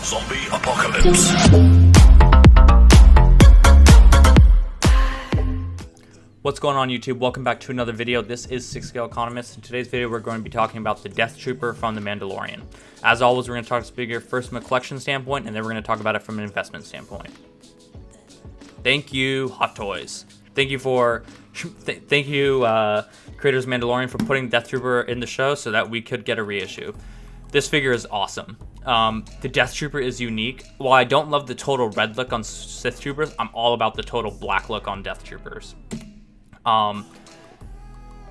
Zombie Apocalypse. What's going on, YouTube? Welcome back to another video. This is 6-Scale Economist. In today's video, we're going to be talking about the Death Trooper from the Mandalorian. As always, we're going to talk this figure first from a collection standpoint, and then we're going to talk about it from an investment standpoint. Thank you, Hot Toys. Thank you, creators of Mandalorian, for putting Death Trooper in the show so that we could get a reissue. This figure is awesome. The Death Trooper is unique. While I don't love the total red look on Sith Troopers, I'm all about the total black look on Death Troopers. I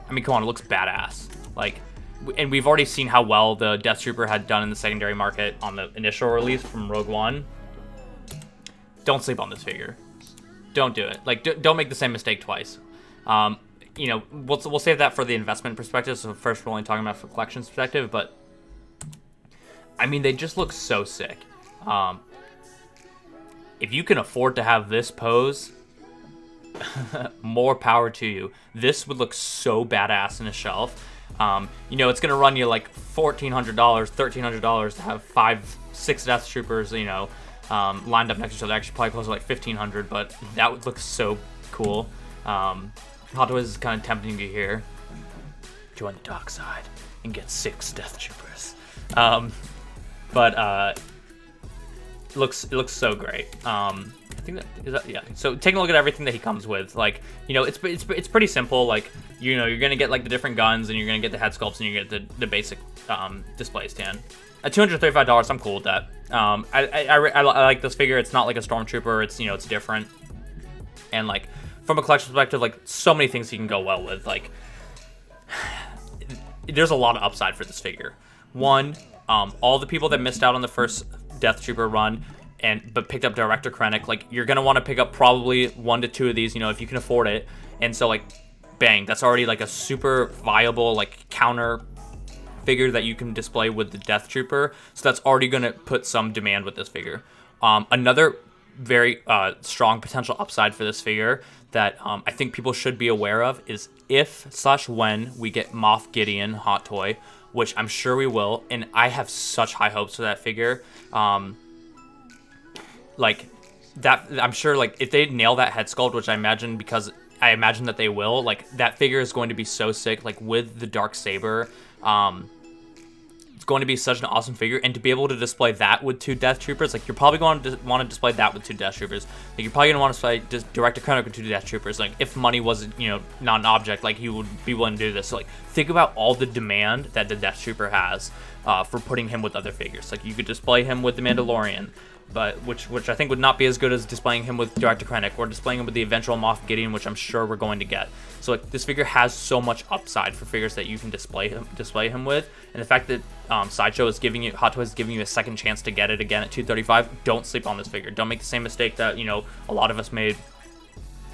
mean, come on, it looks badass. And we've already seen how well the Death Trooper had done in the secondary market on the initial release from Rogue One. Don't sleep on this figure. Don't do it. Don't make the same mistake twice. We'll save that for the investment perspective. So first, we're only talking about from collections perspective, but I mean, they just look so sick. If you can afford to have this pose, more power to you. This would look so badass in a shelf. It's gonna run you like $1,400, $1,300 to have 5-6 Death Troopers, lined up next to each other. Actually, probably closer to like $1,500, but that would look so cool. Hot Toys is kind of tempting you here. Join the dark side and get 6 Death Troopers. It looks so great. I think yeah. So taking a look at everything that he comes with, it's pretty simple. You're gonna get like the different guns, and you're gonna get the head sculpts, and you get the basic display stand. At $235, I'm cool with that. I like this figure. It's not like a stormtrooper. It's different. And from a collection perspective, so many things he can go well with. There's a lot of upside for this figure. One, all the people that missed out on the first Death Trooper run but picked up Director Krennic, you're gonna want to pick up probably 1 to 2 of these, if you can afford it. And so bang, that's already a super viable counter figure that you can display with the Death Trooper. So that's already gonna put some demand with this figure. Another very strong potential upside for this figure that I think people should be aware of is if/when we get Moff Gideon Hot Toy, which I'm sure we will, and I have such high hopes for that figure. I'm sure if they nail that head sculpt, which I imagine that they will, that figure is going to be so sick, with the dark saber. It's going to be such an awesome figure, and to be able to display that with 2 Death Troopers, you're probably going to want to display that with 2 Death Troopers. You're probably going to want to display just Director Krennic with 2 Death Troopers. If money wasn't, not an object, he would be willing to do this. So think about all the demand that the Death Trooper has for putting him with other figures. You could display him with the Mandalorian, but which I think would not be as good as displaying him with Director Krennic, or displaying him with the eventual Moff Gideon, which I'm sure we're going to get. So this figure has so much upside for figures that you can display him with, and the fact that Sideshow is Hot Toys is giving you a second chance to get it again at $235. Don't sleep on this figure. Don't make the same mistake that a lot of us made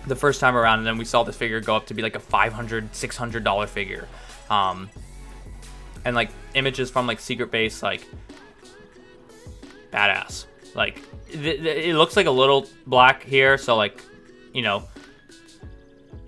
the first time around, and then we saw this figure go up to be a $500, $600 figure. And images from Secret Base, badass. It looks a little black here, so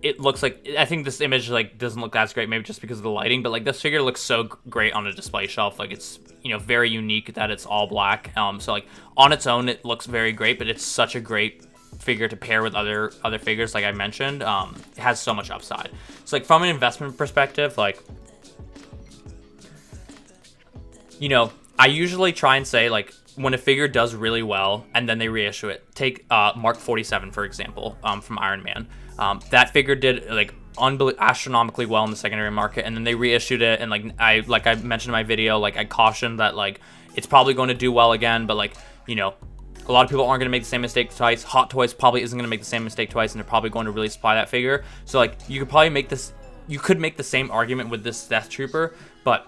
it looks I think this image doesn't look as great, maybe just because of the lighting, but this figure looks so great on a display shelf. It's very unique that it's all black. So on its own it looks very great, but it's such a great figure to pair with other figures, like I mentioned. It has so much upside. So from an investment perspective, I usually try and say when a figure does really well and then they reissue it. Take Mark 47, for example, from Iron Man. That figure did astronomically well in the secondary market, and then they reissued it, and I mentioned in my video, I cautioned that it's probably going to do well again, but a lot of people aren't going to make the same mistake twice. Hot Toys probably isn't going to make the same mistake twice, and they're probably going to really supply that figure. So you could make the same argument with this Death Trooper, but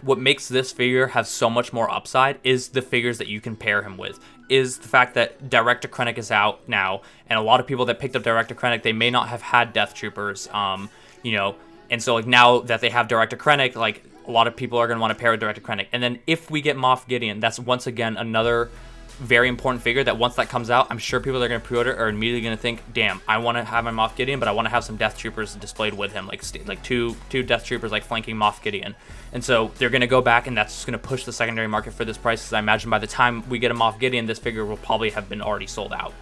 what makes this figure have so much more upside is the figures that you can pair him with, is the fact that Director Krennic is out now, and a lot of people that picked up Director Krennic, they may not have had Death Troopers, and so now that they have Director Krennic, a lot of people are going to want to pair with Director Krennic. And then if we get Moff Gideon, that's once again another very important figure that once that comes out, I'm sure people that are going to pre-order are immediately going to think, damn, I want to have my Moff Gideon, but I want to have some Death Troopers displayed with him, like two Death Troopers like flanking Moff Gideon. And so they're going to go back, and that's just going to push the secondary market for this price, because I imagine by the time we get a Moff Gideon, this figure will probably have been already sold out.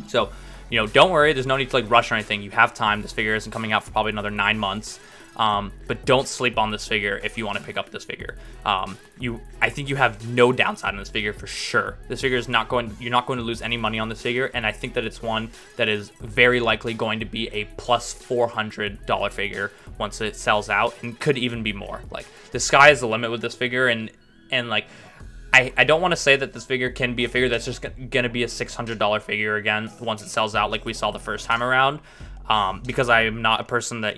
So, don't worry, there's no need to like rush or anything. You have time. This figure isn't coming out for probably another 9 months. But don't sleep on this figure if you want to pick up this figure. I think you have no downside on this figure for sure. This figure is you're not going to lose any money on this figure, and I think that it's one that is very likely going to be a plus $400 figure once it sells out, and could even be more. Like, the sky is the limit with this figure, and like, I don't want to say that this figure can be a figure that's just going to be a $600 figure again once it sells out like we saw the first time around, because I am not a person that,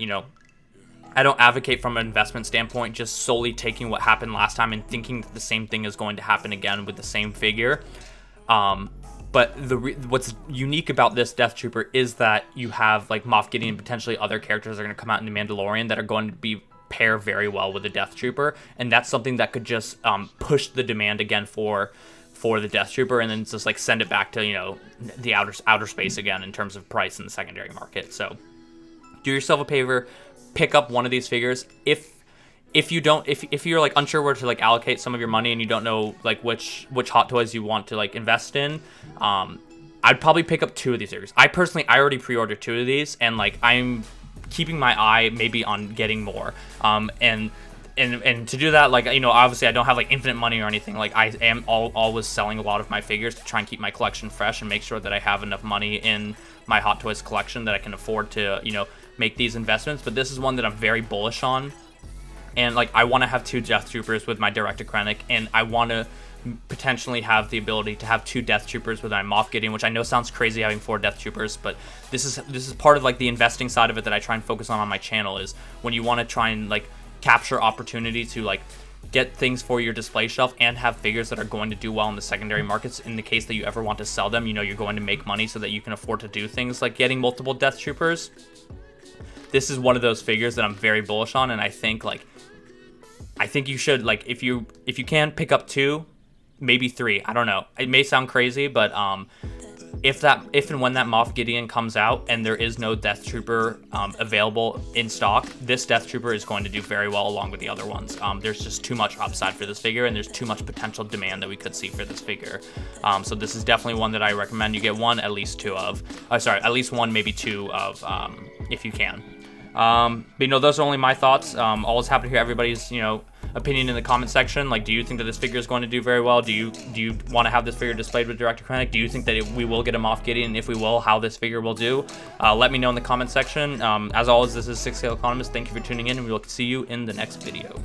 I don't advocate from an investment standpoint just solely taking what happened last time and thinking that the same thing is going to happen again with the same figure. But what's unique about this Death Trooper is that you have like Moff Gideon and potentially other characters that are going to come out in the Mandalorian that are going to pair very well with the Death Trooper, and that's something that could just push the demand again for the Death Trooper, and then just like send it back to the outer space again in terms of price in the secondary market. So do yourself a favor, pick up one of these figures. If you're like unsure where to like allocate some of your money and you don't know like which Hot Toys you want to like invest in, I'd probably pick up 2 of these figures. I already pre-ordered 2 of these, and like I'm keeping my eye maybe on getting more. And to do that, like, obviously I don't have like infinite money or anything. Like, I am always selling a lot of my figures to try and keep my collection fresh and make sure that I have enough money in my Hot Toys collection that I can afford to, make these investments. But this is one that I'm very bullish on. And like, I want to have 2 Death Troopers with my Directed Krennic, and I want to potentially have the ability to have 2 Death Troopers with my Moff Gideon, which I know sounds crazy having 4 Death Troopers, but this is part of like the investing side of it that I try and focus on my channel, is when you want to try and like capture opportunity to like get things for your display shelf and have figures that are going to do well in the secondary markets. In the case that you ever want to sell them, you're going to make money so that you can afford to do things like getting multiple Death Troopers. This is one of those figures that I'm very bullish on, and I think you should, like, if you can, pick up 2, maybe 3. I don't know. It may sound crazy, but if and when that Moff Gideon comes out and there is no Death Trooper available in stock, this Death Trooper is going to do very well along with the other ones. There's just too much upside for this figure, and there's too much potential demand that we could see for this figure. So this is definitely one that I recommend you get at least 2 of. At least 1, maybe 2 of, if you can. But those are only my thoughts. Always happy to hear everybody's opinion in the comment section. Like, do you think that this figure is going to do very well? Do you want to have this figure displayed with Directed Krennic? Do you think that we will get a Moff Gideon? If we will, how this figure will do? Let me know in the comment section. As always, this is 6 Scale Economist. Thank you for tuning in, and we will see you in the next video.